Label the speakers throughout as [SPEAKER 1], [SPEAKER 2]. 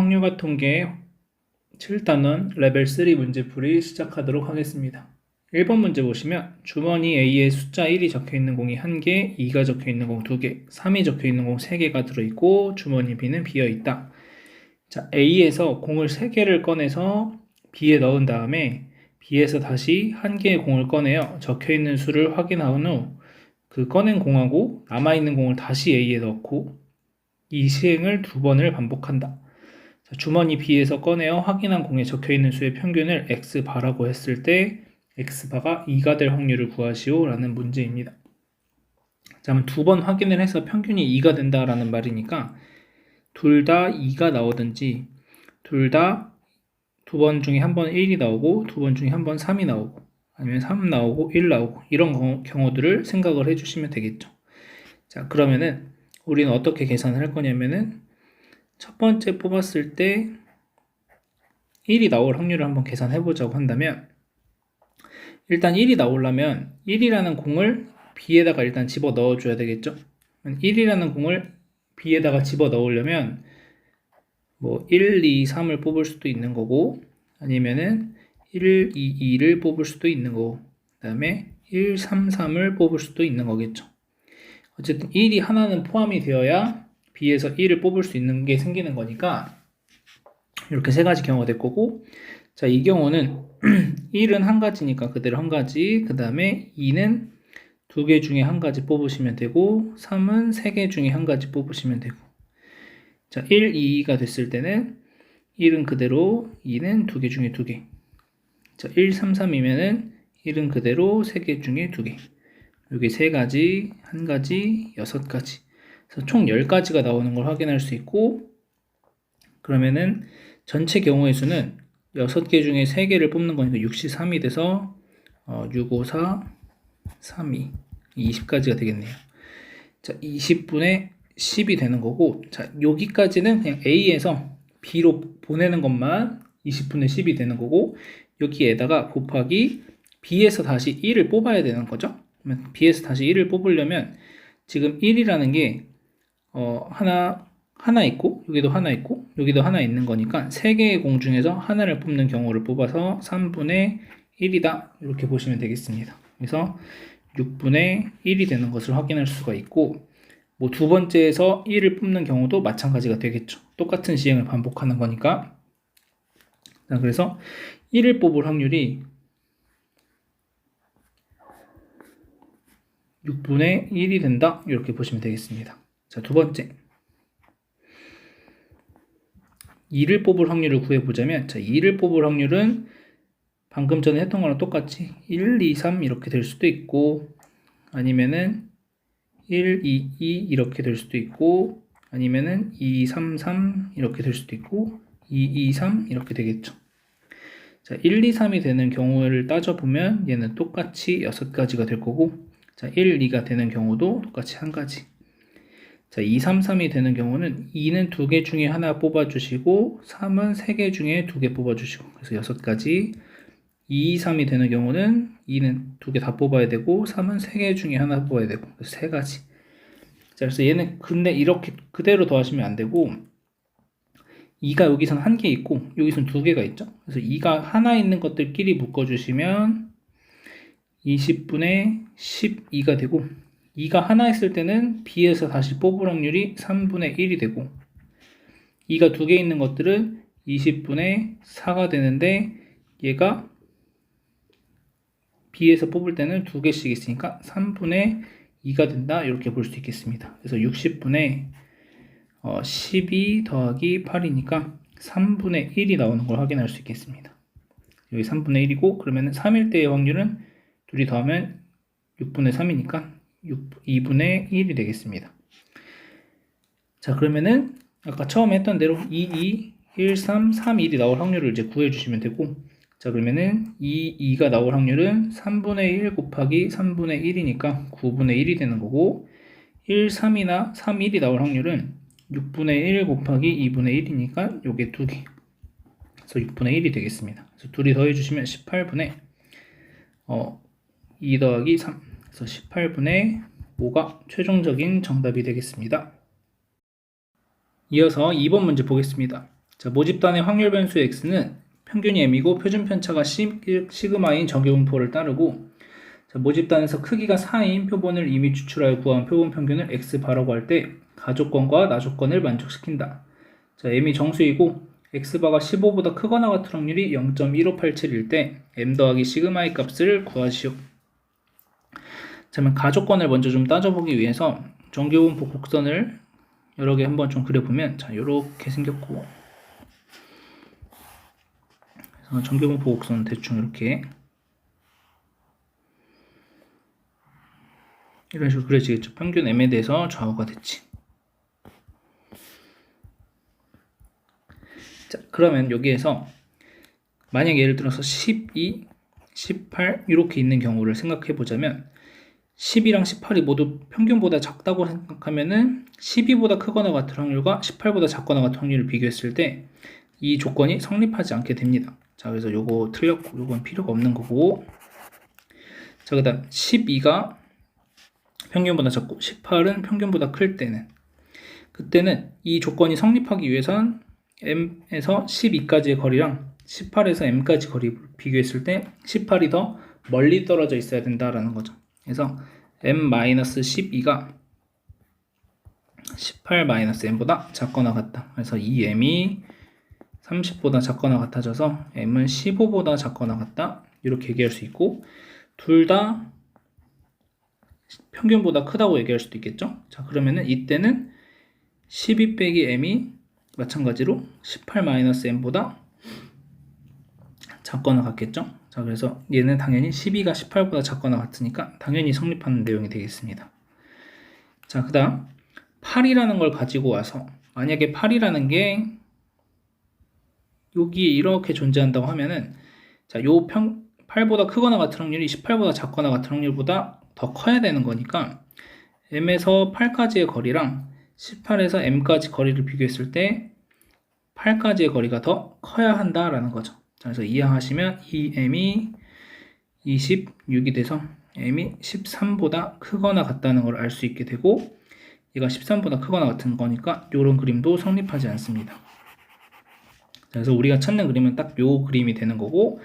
[SPEAKER 1] 확률과 통계 7단원 레벨 3 문제풀이 시작하도록 하겠습니다. 1번 문제 보시면 주머니 A에 숫자 1이 적혀있는 공이 1개, 2가 적혀있는 공 2개, 3이 적혀있는 공 3개가 들어있고 주머니 B는 비어있다. 자, A에서 공을 3개를 꺼내서 B에 넣은 다음에 B에서 다시 1개의 공을 꺼내어 적혀있는 수를 확인한 후 그 꺼낸 공하고 남아있는 공을 다시 A에 넣고 이 시행을 2번을 반복한다. 자, 주머니 B에서 꺼내어 확인한 공에 적혀있는 수의 평균을 X바라고 했을 때 X바가 2가 될 확률을 구하시오 라는 문제입니다. 자, 그럼 2번 확인을 해서 평균이 2가 된다라는 말이니까 둘 다 2가 나오든지 둘 다 2번 중에 한 번 1이 나오고 2번 중에 한 번 3이 나오고 아니면 3 나오고 1 나오고 이런 경우들을 생각을 해주시면 되겠죠. 자, 그러면은 우리는 어떻게 계산을 할 거냐면은 첫 번째 뽑았을 때 1이 나올 확률을 한번 계산해 보자고 한다면 일단 1이 나오려면 1이라는 공을 B에다가 일단 집어 넣어 줘야 되겠죠. 1이라는 공을 B에다가 집어 넣으려면 뭐 1, 2, 3을 뽑을 수도 있는 거고 아니면은 1, 2, 2를 뽑을 수도 있는 거고 그 다음에 1, 3, 3을 뽑을 수도 있는 거겠죠. 어쨌든 1이 하나는 포함이 되어야 B에서 1을 뽑을 수 있는 게 생기는 거니까 이렇게 세 가지 경우가 될 거고 자, 이 경우는 1은 한 가지니까 그대로 한 가지 그 다음에 2는 2개 중에 한 가지 뽑으시면 되고 3은 3개 중에 한 가지 뽑으시면 되고 자, 1, 2가 됐을 때는 1은 그대로 2는 2개 중에 2개 자, 1, 3, 3이면은 1은 그대로 3개 중에 2개 여기 3가지, 1가지, 6가지 그래서 총 10가지가 나오는 걸 확인할 수 있고 그러면은 전체 경우의 수는 6개 중에 3개를 뽑는 거니까 63이 돼서 6, 5, 4, 3, 2 20가지가 되겠네요. 자, 20분의 10이 되는 거고 자, 여기까지는 그냥 A에서 B로 보내는 것만 20분의 10이 되는 거고 여기에다가 곱하기 B에서 다시 1을 뽑아야 되는 거죠. 그러면 B에서 다시 1을 뽑으려면 지금 1이라는 게 하나 있고 여기도 하나 있고 여기도 하나 있는 거니까 3개의 공 중에서 하나를 뽑는 경우를 뽑아서 3분의 1이다 이렇게 보시면 되겠습니다. 그래서 6분의 1이 되는 것을 확인할 수가 있고 뭐 두 번째에서 1을 뽑는 경우도 마찬가지가 되겠죠. 똑같은 시행을 반복하는 거니까 자, 그래서 1을 뽑을 확률이 6분의 1이 된다 이렇게 보시면 되겠습니다. 자, 두 번째 2를 뽑을 확률을 구해보자면 자, 2를 뽑을 확률은 방금 전에 했던 거랑 똑같이 1, 2, 3 이렇게 될 수도 있고 아니면은 1, 2, 2 이렇게 될 수도 있고 아니면은 2, 3, 3 이렇게 될 수도 있고 2, 2, 3 이렇게 되겠죠. 자, 1, 2, 3이 되는 경우를 따져보면 얘는 똑같이 6가지가 될 거고 자, 1, 2가 되는 경우도 똑같이 1가지 자, 2, 3, 3이 되는 경우는 2는 2개 중에 하나 뽑아주시고 3은 3개 중에 2개 뽑아주시고 그래서 6가지 2, 3이 되는 경우는 2는 2개 다 뽑아야 되고 3은 3개 중에 하나 뽑아야 되고 그래서 3가지 자, 그래서 얘는 근데 이렇게 그대로 더하시면 안 되고 2가 여기선 1개 있고 여기선 2개가 있죠. 그래서 2가 하나 있는 것들끼리 묶어주시면 20분의 12가 되고 2가 하나 있을 때는 B에서 다시 뽑을 확률이 3분의 1이 되고 2가 2개 있는 것들은 20분의 4가 되는데 얘가 B에서 뽑을 때는 2개씩 있으니까 3분의 2가 된다 이렇게 볼 수 있겠습니다. 그래서 60분의 12 더하기 8이니까 3분의 1이 나오는 걸 확인할 수 있겠습니다. 여기 3분의 1이고 그러면 3일 때의 확률은 둘이 더하면 6분의 3이니까 2분의 1이 되겠습니다. 자, 그러면은 아까 처음에 했던 대로 2, 2, 1, 3, 3, 1이 나올 확률을 이제 구해주시면 되고 자, 그러면은 2가 나올 확률은 3분의 1 곱하기 3분의 1이니까 9분의 1이 되는 거고 1, 3이나 3, 1이 나올 확률은 6분의 1 곱하기 2분의 1이니까 요게 2개 그래서 6분의 1이 되겠습니다. 그래서 둘이 더해주시면 18분의 2 더하기 3 그래서 18분의 5가 최종적인 정답이 되겠습니다. 이어서 2번 문제 보겠습니다. 자, 모집단의 확률 변수 x는 평균이 m이고 표준 편차가 시그마인 정규분포를 따르고, 자, 모집단에서 크기가 4인 표본을 이미 추출하여 구한 표본 평균을 x바라고 할 때 가조건과 나조건을 만족시킨다. 자, m이 정수이고 x바가 15보다 크거나 같은 확률이 0.1587일 때 m 더하기 시그마의 값을 구하시오. 자, 그러면 가조건을 먼저 좀 따져보기 위해서 정규분포 곡선을 여러 개 한번 좀 그려보면, 자, 요렇게 생겼고, 그래서 정규분포 곡선 대충 이렇게 이런 식으로 그려지겠죠. 평균 m에 대해서 좌우가 됐지. 자, 그러면 여기에서 만약 예를 들어서 12, 18 이렇게 있는 경우를 생각해 보자면, 10이랑 18이 모두 평균보다 작다고 생각하면은 12보다 크거나 같은 확률과 18보다 작거나 같은 확률을 비교했을 때 이 조건이 성립하지 않게 됩니다. 자, 그래서 요거 틀렸고 요건 필요가 없는 거고, 자, 그 다음 12가 평균보다 작고 18은 평균보다 클 때는, 그때는 이 조건이 성립하기 위해선 m에서 12까지의 거리랑 18에서 m까지 거리를 비교했을 때 18이 더 멀리 떨어져 있어야 된다라는 거죠. 그래서 m-12가 18-m보다 작거나 같다. 그래서 이 m이 30보다 작거나 같아져서 m은 15보다 작거나 같다. 이렇게 얘기할 수 있고, 둘 다 평균보다 크다고 얘기할 수도 있겠죠. 자, 그러면은 이때는 12 빼기 m이 마찬가지로 18-m보다 작거나 같겠죠. 자, 그래서 얘는 당연히 12가 18보다 작거나 같으니까 당연히 성립하는 내용이 되겠습니다. 자, 그 다음 8이라는 걸 가지고 와서, 만약에 8이라는 게 여기 이렇게 존재한다고 하면은, 자, 요 8보다 크거나 같은 확률이 18보다 작거나 같은 확률보다 더 커야 되는 거니까 m에서 8까지의 거리랑 18에서 m까지 거리를 비교했을 때 8까지의 거리가 더 커야 한다라는 거죠. 자, 그래서 이해하시면 이 m이 26이 돼서 m이 13보다 크거나 같다는 걸 알 수 있게 되고, 얘가 13보다 크거나 같은 거니까 이런 그림도 성립하지 않습니다. 자, 그래서 우리가 찾는 그림은 딱 요 그림이 되는 거고,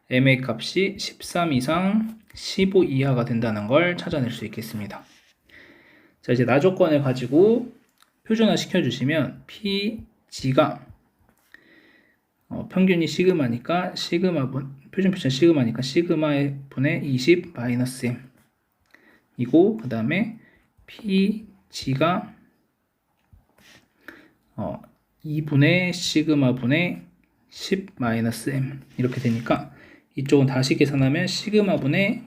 [SPEAKER 1] m의 값이 13 이상 15 이하가 된다는 걸 찾아낼 수 있겠습니다. 자, 이제 나조건을 가지고 표준화 시켜주시면 PG가 평균이 시그마니까 표준 편차 시그마니까 시그마의 분의 20 마이너스 m 이고, 그 다음에 PG가 2분의 시그마 분의 10 마이너스 m 이렇게 되니까 이쪽은 다시 계산하면 시그마 분의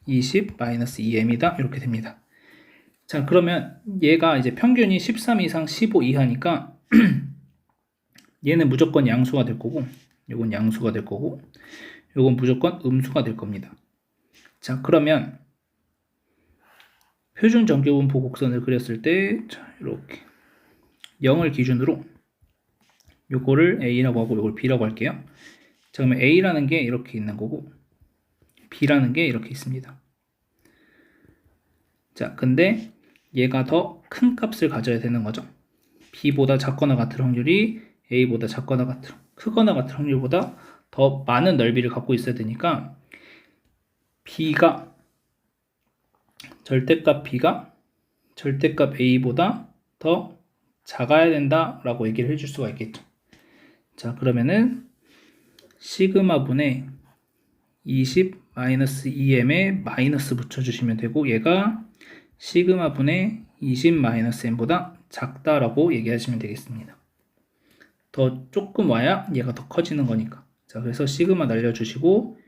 [SPEAKER 1] 20 마이너스 2m이다 이렇게 됩니다. 자, 그러면 얘가 이제 평균이 13 이상 15 이하니까 얘는 무조건 양수가 될 거고, 요건 양수가 될 거고, 요건 무조건 음수가 될 겁니다. 자, 그러면 표준 정규분포 곡선을 그렸을 때, 자, 이렇게 0을 기준으로 요거를 A라고 하고 요걸 B라고 할게요. 자, 그러면 A라는 게 이렇게 있는 거고 B라는 게 이렇게 있습니다. 자, 근데 얘가 더 큰 값을 가져야 되는 거죠. B보다 작거나 같은 확률이 A보다 크거나 같은 확률보다 더 많은 넓이를 갖고 있어야 되니까 B가 절대값 B가 절대값 A보다 더 작아야 된다라고 얘기를 해줄 수가 있겠죠. 자, 그러면은 시그마 분의 20 마이너스 2m에 마이너스 붙여주시면 되고, 얘가 시그마 분의 20 마이너스 m보다 작다라고 얘기하시면 되겠습니다. 더 조금 와야 얘가 더 커지는 거니까. 자, 그래서 시그마 날려주시고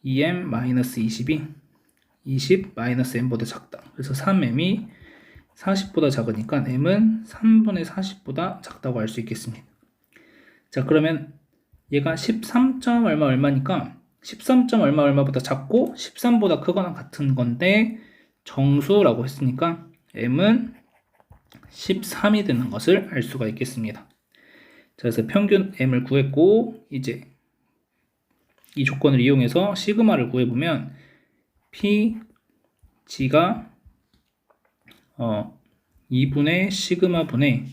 [SPEAKER 1] 2m 마이너스 20이 20 마이너스 m보다 작다. 그래서 3m이 40보다 작으니까 m은 3분의 40보다 작다고 알 수 있겠습니다. 자, 그러면 얘가 13점 얼마니까 13점 얼마보다 작고 13보다 크거나 같은 건데 정수라고 했으니까 m은 13이 되는 것을 알 수가 있겠습니다. 자, 그래서 평균 m을 구했고, 이제 이 조건을 이용해서 시그마를 구해보면 PG가 2분의 시그마 분의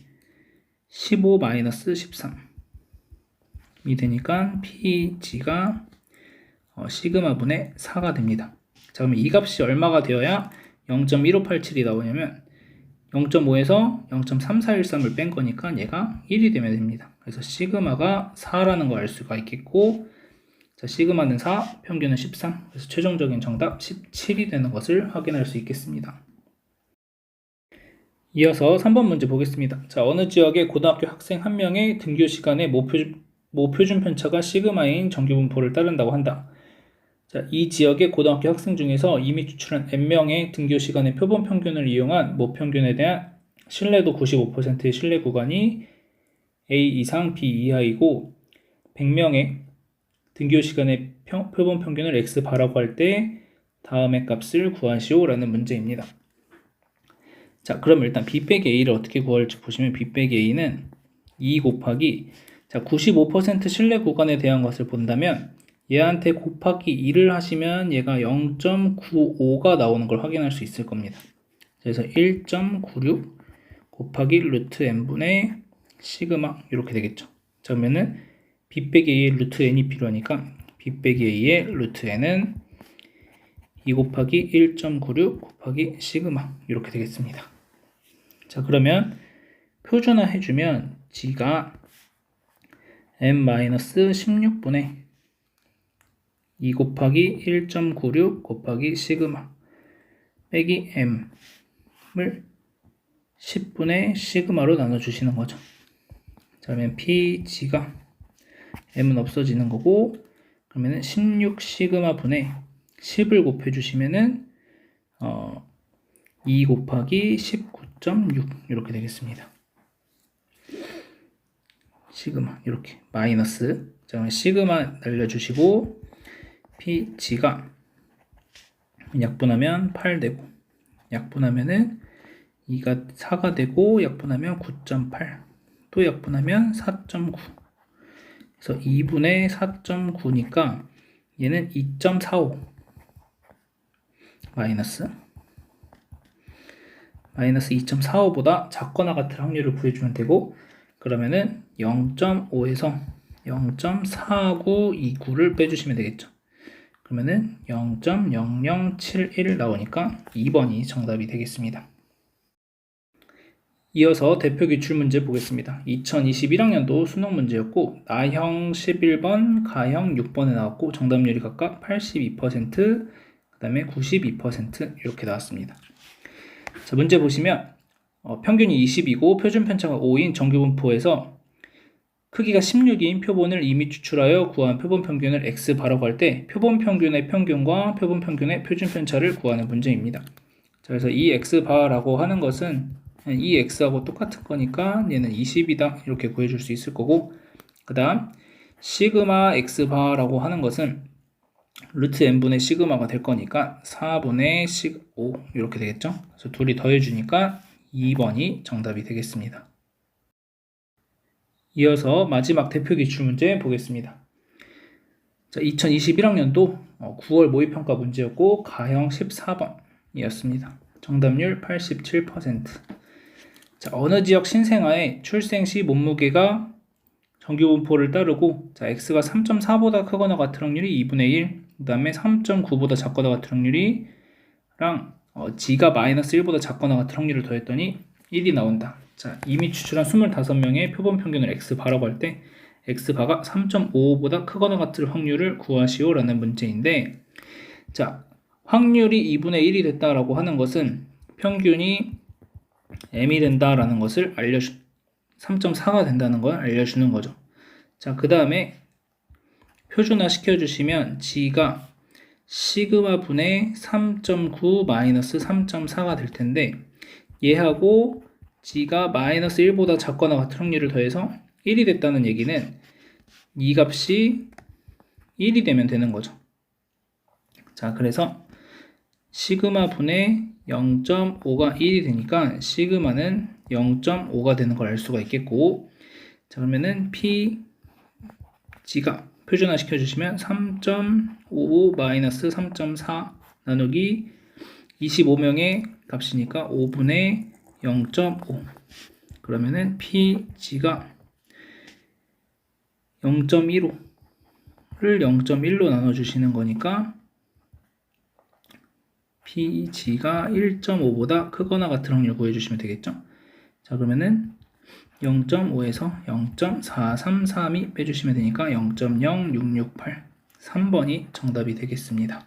[SPEAKER 1] 15-13이 되니까 PG가 시그마분의 4가 됩니다. 자, 그러면 이 값이 얼마가 되어야 0.1587이 나오냐면 0.5에서 0.3413을 뺀 거니까 얘가 1이 되면 됩니다. 그래서 시그마가 4라는 걸 알 수가 있겠고, 자, 시그마는 4, 평균은 13. 그래서 최종적인 정답 17이 되는 것을 확인할 수 있겠습니다. 이어서 3번 문제 보겠습니다. 자, 어느 지역의 고등학교 학생 한 명의 등교 시간에 모표준 편차가 시그마인 정규분포를 따른다고 한다. 자, 이 지역의 고등학교 학생 중에서 이미 추출한 n명의 등교 시간의 표본 평균을 이용한 모평균에 대한 신뢰도 95%의 신뢰 구간이 A 이상 B 이하이고 100명의 등교 시간의 표본 평균을 x바라고 할 때 다음의 값을 구하시오 라는 문제입니다. 자, 그럼 일단 B 빼기 A를 어떻게 구할지 보시면 B 빼기 A는 2 곱하기, 자, 95% 신뢰 구간에 대한 것을 본다면 얘한테 곱하기 2를 하시면 얘가 0.95가 나오는 걸 확인할 수 있을 겁니다. 그래서 1.96 곱하기 루트 n분의 시그마 이렇게 되겠죠. 자, 그러면은 b 빼기 a의 루트 n이 필요하니까 b 빼기 a의 루트 n은 2 곱하기 1.96 곱하기 시그마 이렇게 되겠습니다. 자, 그러면 표준화 해주면 g가 n-16분의 2 곱하기 1.96 곱하기 시그마 빼기 m을 10분의 시그마로 나눠주시는 거죠. 자, 그러면 PG가 m은 없어지는 거고, 그러면은 16 시그마 분의 10을 곱해주시면은 2 곱하기 19.6 이렇게 되겠습니다. 시그마 이렇게 마이너스, 자, 시그마 날려주시고 PG가 약분하면 8 되고, 약분하면은 2가 4가 되고, 약분하면 9.8, 또 약분하면 4.9. 그래서 2분의 4.9니까 얘는 2.45 마이너스 2.45보다 작거나 같을 확률을 구해주면 되고, 그러면은 0.5에서 0.4929를 빼주시면 되겠죠. 그러면은 0.0071 나오니까 2번이 정답이 되겠습니다. 이어서 대표 기출 문제 보겠습니다. 2021학년도 수능 문제였고, 나형 11번, 가형 6번에 나왔고, 정답률이 각각 82%, 그 다음에 92% 이렇게 나왔습니다. 자, 문제 보시면 평균이 20이고 표준 편차가 5인 정규분포에서 크기가 16인 표본을 이미 추출하여 구한 표본 평균을 x바라고 할 때 표본 평균의 평균과 표본 평균의 표준 편차를 구하는 문제입니다. 자, 그래서 이 x바라고 하는 것은 이 x하고 똑같은 거니까 얘는 20이다 이렇게 구해줄 수 있을 거고, 그 다음 시그마 x바라고 하는 것은 루트 n분의 시그마가 될 거니까 4분의 5 이렇게 되겠죠. 그래서 둘이 더해주니까 2번이 정답이 되겠습니다. 이어서 마지막 대표 기출 문제 보겠습니다. 자, 2021학년도 9월 모의평가 문제였고, 가형 14번이었습니다. 정답률 87%. 자, 어느 지역 신생아의 출생 시 몸무게가 정규분포를 따르고, 자, x가 3.4보다 크거나 같은 확률이 2분의 1, 그 다음에 3.9보다 작거나 같은 확률이랑 g가 마이너스 1보다 작거나 같은 확률을 더했더니 1이 나온다. 자, 이미 추출한 25명의 표본 평균을 x바라고 할 때 x바가 3.55보다 크거나 같을 확률을 구하시오 라는 문제인데, 자, 확률이 2분의 1이 됐다라고 하는 것은 평균이 m이 된다라는 것을 3.4가 된다는 걸 알려주는 거죠. 자, 그 다음에 표준화 시켜주시면 g가 시그마 분의 3.9 마이너스 3.4가 될 텐데, 얘하고 g가 마이너스 1보다 작거나 같은 확률을 더해서 1이 됐다는 얘기는 이 값이 1이 되면 되는 거죠. 자, 그래서 시그마 분의 0.5가 1이 되니까 시그마는 0.5가 되는 걸 알 수가 있겠고, 자, 그러면은 PG가 표준화 시켜주시면 3.55 마이너스 3.4 나누기 25명의 값이니까 5분의 0.5, 그러면은 PG가 0.15를 0.1로 나눠주시는 거니까 PG가 1.5보다 크거나 같은 확률 구해주시면 되겠죠. 자, 그러면은 0.5에서 0.4332 빼주시면 되니까 0.0668 3번이 정답이 되겠습니다.